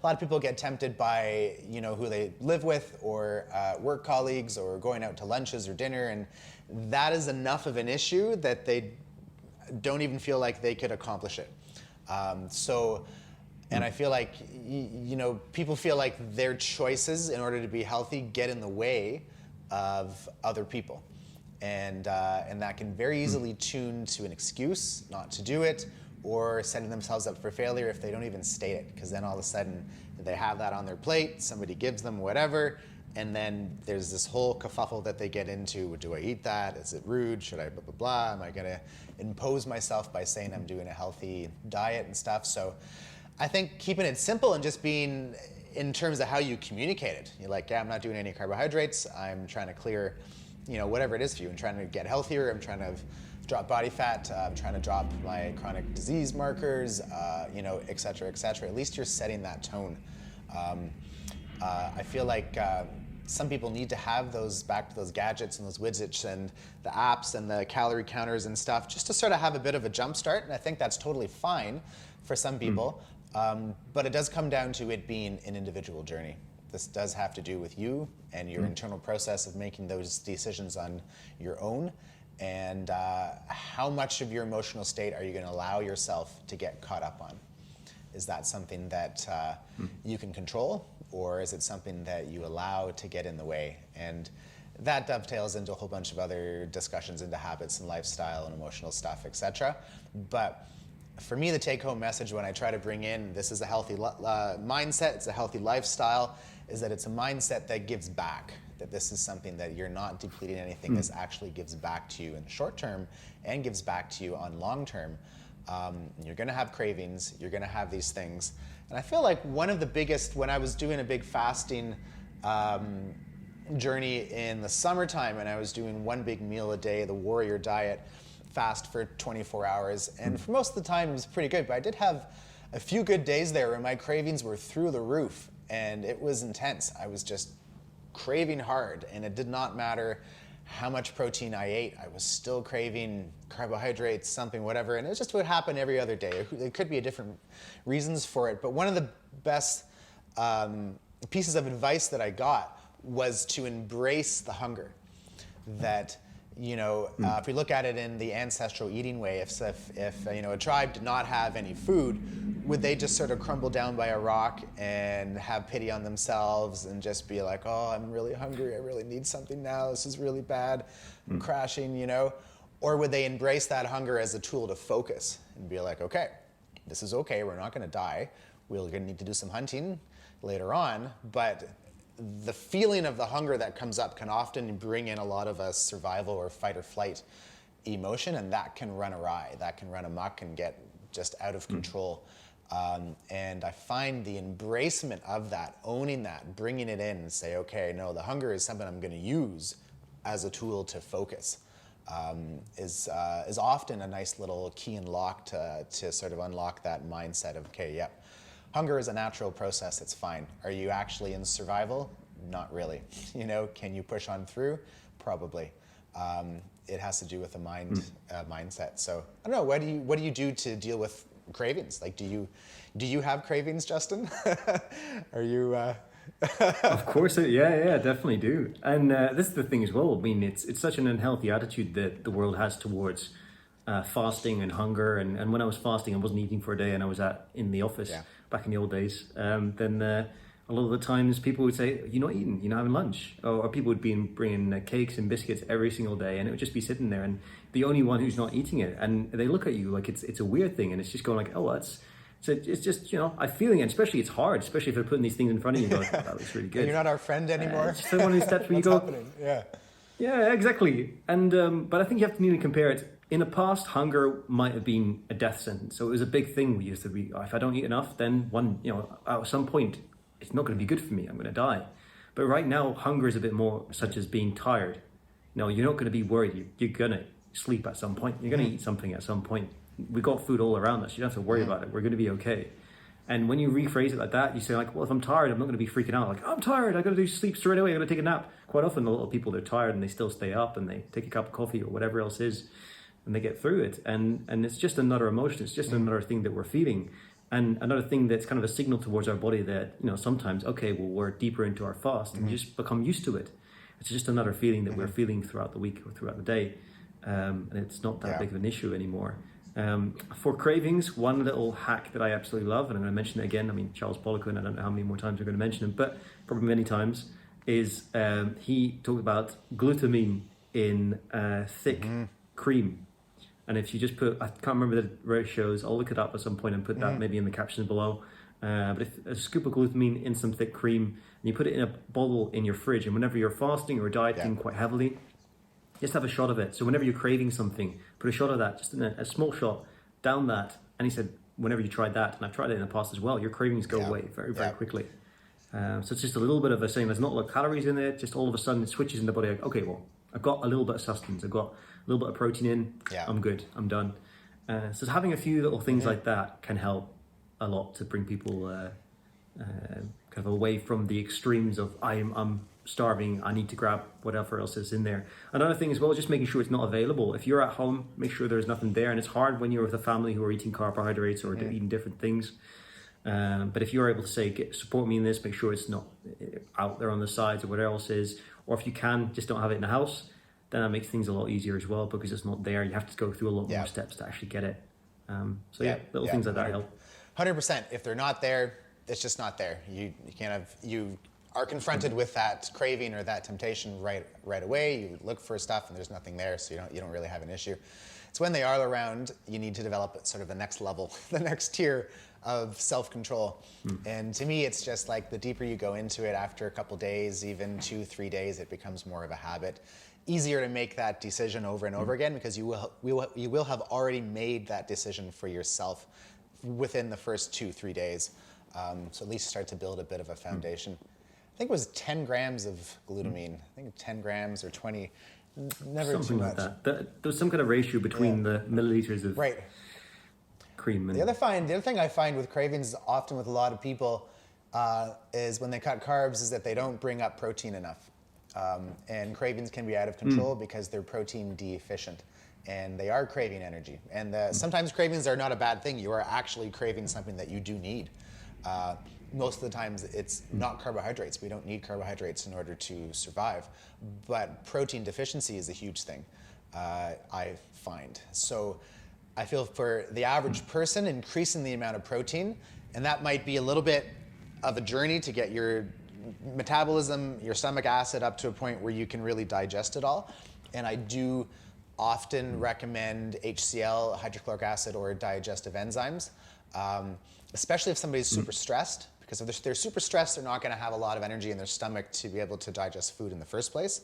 of people get tempted by, you know, who they live with or work colleagues or going out to lunches or dinner, and that is enough of an issue that they don't even feel like they could accomplish it. And I feel like, you know, people feel like their choices in order to be healthy get in the way of other people. And that can very easily tune to an excuse not to do it, or setting themselves up for failure if they don't even state it. Because then all of a sudden they have that on their plate, somebody gives them whatever, and then there's this whole kerfuffle that they get into. Do I eat that? Is it rude? Should I blah, blah, blah? Am I gonna impose myself by saying I'm doing a healthy diet and stuff? So I think keeping it simple and just being in terms of how you communicate it. You're like, yeah, I'm not doing any carbohydrates. I'm trying to clear, you know, whatever it is for you. I'm trying to get healthier. I'm trying to drop body fat. I'm trying to drop my chronic disease markers, you know, et cetera, et cetera. At least you're setting that tone. I feel like some people need to have those, back to those gadgets and those widgets and the apps and the calorie counters and stuff, just to sort of have a bit of a jump start. And I think that's totally fine for some people. But it does come down to it being an individual journey. This does have to do with you and your internal process of making those decisions on your own, and how much of your emotional state are you going to allow yourself to get caught up on? Is that something that you can control, or is it something that you allow to get in the way? And that dovetails into a whole bunch of other discussions into habits and lifestyle and emotional stuff, etc. But for me, the take-home message when I try to bring in this is a healthy mindset, it's a healthy lifestyle, is that it's a mindset that gives back, that this is something that you're not depleting anything. This actually gives back to you in the short term and gives back to you on long term. You're going to have cravings, you're going to have these things. And I feel like one of the biggest, when I was doing a big fasting journey in the summertime, and I was doing one big meal a day, the warrior diet, fast for 24 hours, and for most of the time it was pretty good, but I did have a few good days there where my cravings were through the roof, and it was intense. I was just craving hard, and it did not matter how much protein I ate, I was still craving carbohydrates, something, whatever, and it just would happen every other day. It could be different reasons for it, but one of the best pieces of advice that I got was to embrace the hunger. That, If we look at it in the ancestral eating way, if a tribe did not have any food, would they just sort of crumble down by a rock and have pity on themselves and just be like, oh, I'm really hungry, I really need something now, this is really bad, I'm crashing, Or would they embrace that hunger as a tool to focus and be like, okay, this is okay, we're not going to die, we're going to need to do some hunting later on, but the feeling of the hunger that comes up can often bring in a lot of a survival or fight or flight emotion, and that can run awry, that can run amok and get just out of control. And I find the embracement of that, owning that, bringing it in and say, okay, no, the hunger is something I'm going to use as a tool to focus, is often a nice little key and lock to sort of unlock that mindset of, okay, yeah, hunger is a natural process, it's fine. Are you actually in survival? Not really. Can you push on through? Probably. It has to do with the mindset. So I don't know, what do you do to deal with cravings? Like, do you have cravings, Justin? Are you? Of course, yeah, definitely do. And this is the thing as well. I mean, it's such an unhealthy attitude that the world has towards fasting and hunger. And when I was fasting, I wasn't eating for a day, and I was in the office back in the old days. Then a lot of the times people would say, "You're not eating, you're not having lunch," or people would be bringing cakes and biscuits every single day, and it would just be sitting there, and the only one who's not eating it, and they look at you like it's a weird thing, and it's just going like, "Oh, it's just I'm feeling it." Especially it's hard, especially if they're putting these things in front of you. Like, that looks really good. And you're not our friend anymore. Just one of these steps where you go, happening? Yeah. Yeah, exactly. And but I think you have to need to compare it. In the past, hunger might have been a death sentence. So it was a big thing. We used to be, if I don't eat enough, then at some point, it's not going to be good for me. I'm going to die. But right now, hunger is a bit more such as being tired. You're not going to be worried. You're going to sleep at some point. You're going to eat something at some point. We got food all around us. You don't have to worry about it. We're going to be okay. And when you rephrase it like that, you say like, well, if I'm tired, I'm not going to be freaking out. Like, I'm tired, I got to do sleep straight away, I got to take a nap. Quite often, a lot of people, they're tired and they still stay up and they take a cup of coffee or whatever else is, and they get through it. And it's just another emotion. It's just another thing that we're feeling. And another thing that's kind of a signal towards our body that, sometimes, okay, well, we're deeper into our fast and just become used to it. It's just another feeling that we're feeling throughout the week or throughout the day. And it's not that big of an issue anymore. For cravings, one little hack that I absolutely love, and I'm going to mention it again. I mean, Charles Poliquin, I don't know how many more times we're going to mention him, but probably many times, is he talked about glutamine in thick cream. And if you just put, I can't remember the ratios, I'll look it up at some point and put that maybe in the captions below. But if a scoop of glutamine in some thick cream, and you put it in a bottle in your fridge, and whenever you're fasting or dieting quite heavily, just have a shot of it. So whenever you're craving something, put a shot of that, just in a small shot, down that. And he said, whenever you tried that, and I've tried it in the past as well, your cravings go away very, very quickly. So it's just a little bit of a saying, there's not a lot of calories in it, just all of a sudden it switches in the body, like, okay, well, I've got a little bit of sustenance, I've got a little bit of protein in, I'm good, I'm done. So having a few little things like that can help a lot to bring people kind of away from the extremes of I'm starving, I need to grab whatever else is in there. Another thing as well, just making sure it's not available. If you're at home, make sure there's nothing there. And it's hard when you're with a family who are eating carbohydrates or eating different things. But if you're able to say, support me in this, make sure it's not out there on the sides or whatever else is. Or if you can, just don't have it in the house, then that makes things a lot easier as well, because it's not there. You have to go through a lot more steps to actually get it. Little things like that help. 100%. If they're not there, it's just not there. You can't have, you are confronted with that craving or that temptation right away. You look for stuff and there's nothing there, so you don't really have an issue. It's when they are around, you need to develop sort of the next level, the next tier of self-control. And to me, it's just like the deeper you go into it, after a couple days, even 2-3 days, it becomes more of a habit. Easier to make that decision over and over again, because you will have already made that decision for yourself within the first 2-3 days. So at least start to build a bit of a foundation. I think it was 10 grams of glutamine. I think 10 grams or 20, never something too much. Like that. There was some kind of ratio between the milliliters of cream. And the other thing I find with cravings, often with a lot of people, is when they cut carbs, is that they don't bring up protein enough. And cravings can be out of control because they're protein deficient. And they are craving energy. And sometimes cravings are not a bad thing. You are actually craving something that you do need. Most of the times it's not carbohydrates. We don't need carbohydrates in order to survive. But protein deficiency is a huge thing. I find. So I feel for the average person, increasing the amount of protein, and that might be a little bit of a journey to get your metabolism, your stomach acid up to a point where you can really digest it all. And I do often recommend HCl, hydrochloric acid, or digestive enzymes, especially if somebody's super stressed, because if they're super stressed, they're not going to have a lot of energy in their stomach to be able to digest food in the first place.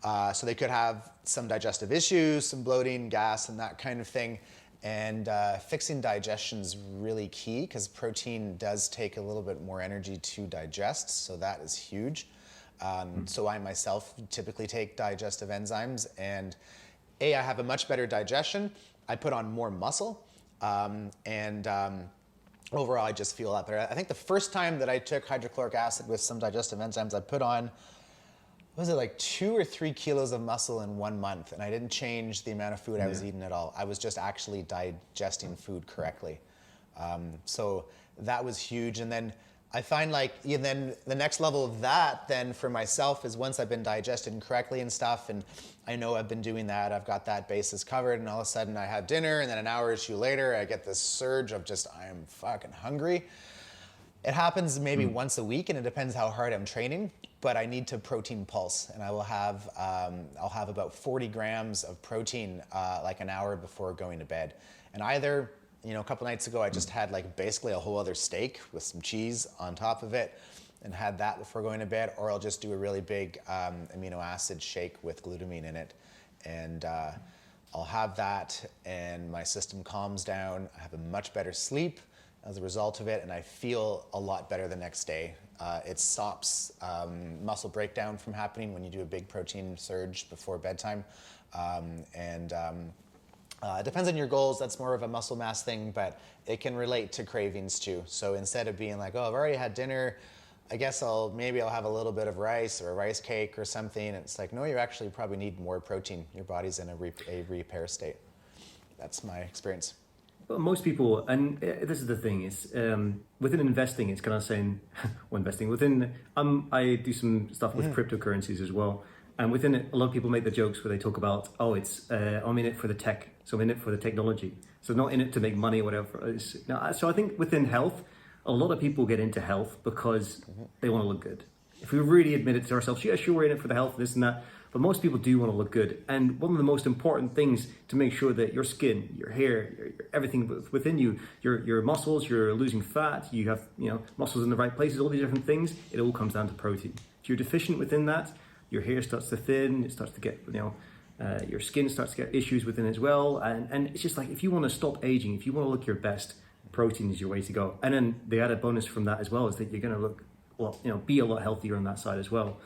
So they could have some digestive issues, some bloating, gas, and that kind of thing. And fixing digestion is really key because protein does take a little bit more energy to digest, so that is huge. So I myself typically take digestive enzymes, and I have a much better digestion. I put on more muscle, and overall I just feel a lot better. I think the first time that I took hydrochloric acid with some digestive enzymes, I put on, was it like 2 or 3 kilos of muscle in 1 month, and I didn't change the amount of food I was eating at all. I was just actually digesting food correctly. So that was huge. And then I find then the next level of that then for myself is once I've been digesting correctly and stuff, and I know I've been doing that, I've got that basis covered, and all of a sudden I have dinner, and then an hour or two later I get this surge of just, I am fucking hungry. It happens maybe once a week, and it depends how hard I'm training, but I need to protein pulse, and I'll have about 40 grams of protein like an hour before going to bed. And either, a couple nights ago I just had like basically a whole other steak with some cheese on top of it and had that before going to bed, or I'll just do a really big amino acid shake with glutamine in it, and I'll have that, and my system calms down. I have a much better sleep as a result of it, and I feel a lot better the next day. It stops muscle breakdown from happening when you do a big protein surge before bedtime. It depends on your goals. That's more of a muscle mass thing, but it can relate to cravings too. So instead of being like, oh, I've already had dinner, I guess maybe I'll have a little bit of rice or a rice cake or something. It's like, no, you actually probably need more protein. Your body's in a repair state. That's my experience. Well, most people, and this is the thing, is within investing, it's kind of saying, well, investing within, I do some stuff with cryptocurrencies as well. And within it, a lot of people make the jokes where they talk about, oh, I'm in it for the tech, so I'm in it for the technology. So not in it to make money or whatever. So I think within health, a lot of people get into health because they want to look good. If we really admit it to ourselves, yeah, sure, we're in it for the health, this and that. But most people do want to look good. And one of the most important things to make sure that your skin, your hair, everything within you, your muscles, you're losing fat, you have muscles in the right places, all these different things, it all comes down to protein. If you're deficient within that, your hair starts to thin, it starts to get, your skin starts to get issues within it as well. And it's just like, if you want to stop aging, if you want to look your best, protein is your way to go. And then the added bonus from that as well is that you're going to look, be a lot healthier on that side as well.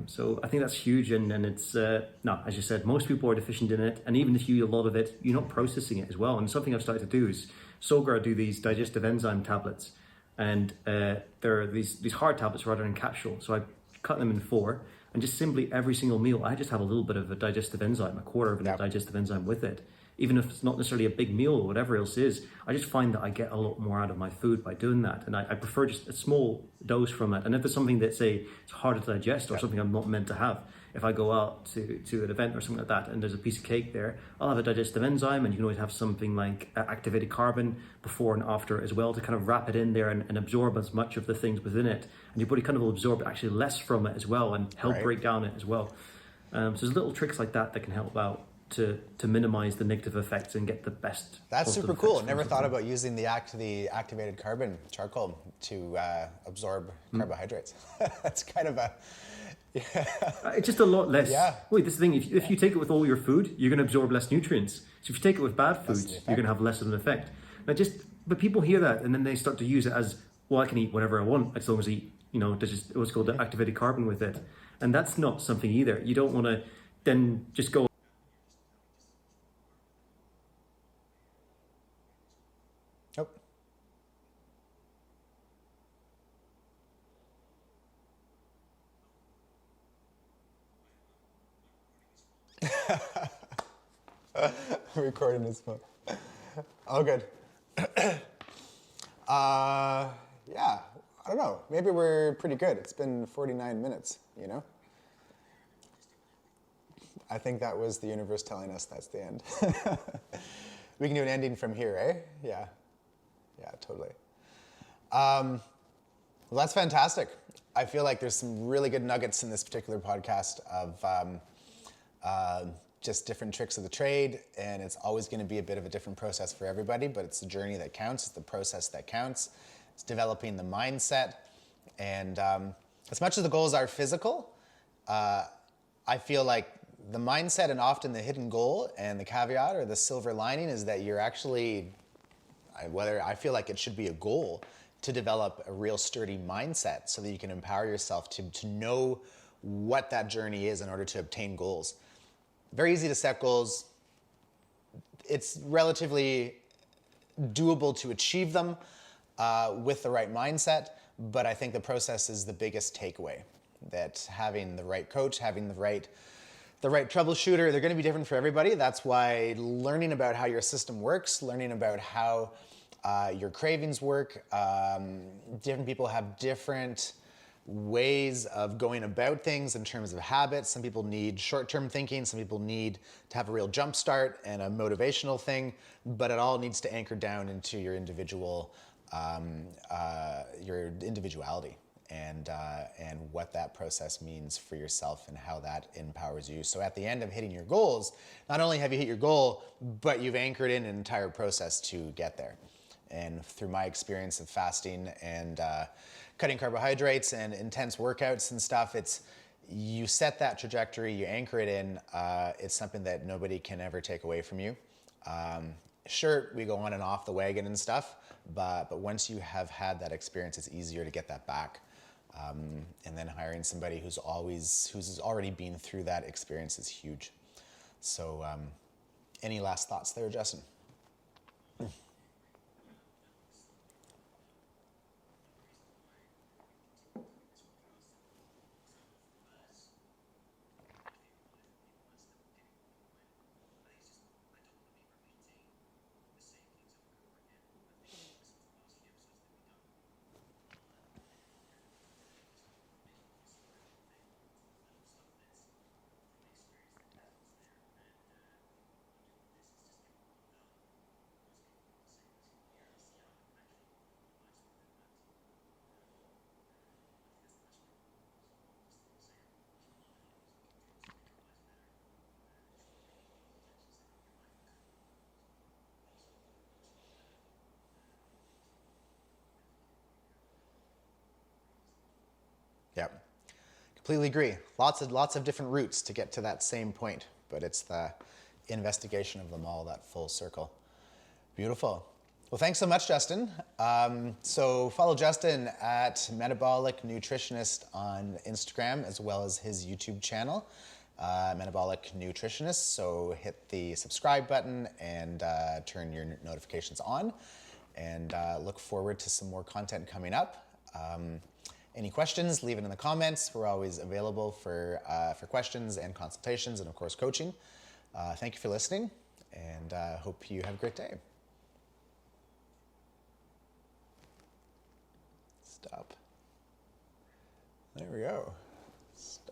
So I think that's huge, and it's, as you said, most people are deficient in it, and even if you eat a lot of it, you're not processing it as well. And something I've started to do is, Solgar do these digestive enzyme tablets, and they're these hard tablets rather than capsules. So I cut them in 4, and just simply every single meal, I just have a little bit of a digestive enzyme, a quarter of a digestive enzyme with it. Even if it's not necessarily a big meal or whatever else is, I just find that I get a lot more out of my food by doing that. And I prefer just a small dose from that. And if there's something that, say, it's harder to digest or something I'm not meant to have, if I go out to an event or something like that and there's a piece of cake there, I'll have a digestive enzyme, and you can always have something like activated carbon before and after as well to kind of wrap it in there and absorb as much of the things within it. And your body kind of will absorb actually less from it as well and help break down it as well. So there's little tricks like that can help out to minimize the negative effects and get the best. That's super cool. I never thought about using the activated carbon charcoal to absorb carbohydrates. That's kind of a it's just a lot less. Yeah. Wait, this is the thing. If you take it with all your food, you're going to absorb less nutrients. So if you take it with bad foods, you're going to have less of an effect. But people hear that and then they start to use it as, well, I can eat whatever I want as long as I eat, there's just what's called the activated carbon with it. And that's not something either. You don't want to then just go. Recording this phone. Oh, good. Yeah, I don't know. Maybe we're pretty good. It's been 49 minutes, I think that was the universe telling us that's the end. We can do an ending from here, eh? Yeah. Yeah, totally. Well, that's fantastic. I feel like there's some really good nuggets in this particular podcast of just different tricks of the trade, and it's always going to be a bit of a different process for everybody, but it's the journey that counts, it's the process that counts. It's developing the mindset, and as much as the goals are physical, I feel like the mindset and often the hidden goal and the caveat or the silver lining is that you're actually, I feel like it should be a goal to develop a real sturdy mindset so that you can empower yourself to know what that journey is in order to obtain goals. Very easy to set goals. It's relatively doable to achieve them with the right mindset, but I think the process is the biggest takeaway. That having the right coach, having the right troubleshooter, they're going to be different for everybody. That's why learning about how your system works, learning about how your cravings work, different people have different ways of going about things in terms of habits. Some people need short-term thinking, some people need to have a real jump start and a motivational thing, but it all needs to anchor down into your individuality and what that process means for yourself and how that empowers you. So at the end of hitting your goals, not only have you hit your goal, but you've anchored in an entire process to get there. And through my experience of fasting and cutting carbohydrates and intense workouts and stuff, you set that trajectory, you anchor it in. It's something that nobody can ever take away from you. Sure, we go on and off the wagon and stuff, but once you have had that experience, it's easier to get that back. And then hiring somebody who's already been through that experience is huge. So, any last thoughts there, Justin? Yep. Completely agree. Lots of different routes to get to that same point, but it's the investigation of them all, that full circle. Beautiful. Well, thanks so much, Justin. So follow Justin at Metabolic Nutritionist on Instagram, as well as his YouTube channel, Metabolic Nutritionist. So hit the subscribe button and turn your notifications on, and look forward to some more content coming up. Any questions, leave it in the comments. We're always available for questions and consultations and, of course, coaching. Thank you for listening, and hope you have a great day. Stop. There we go. Stop.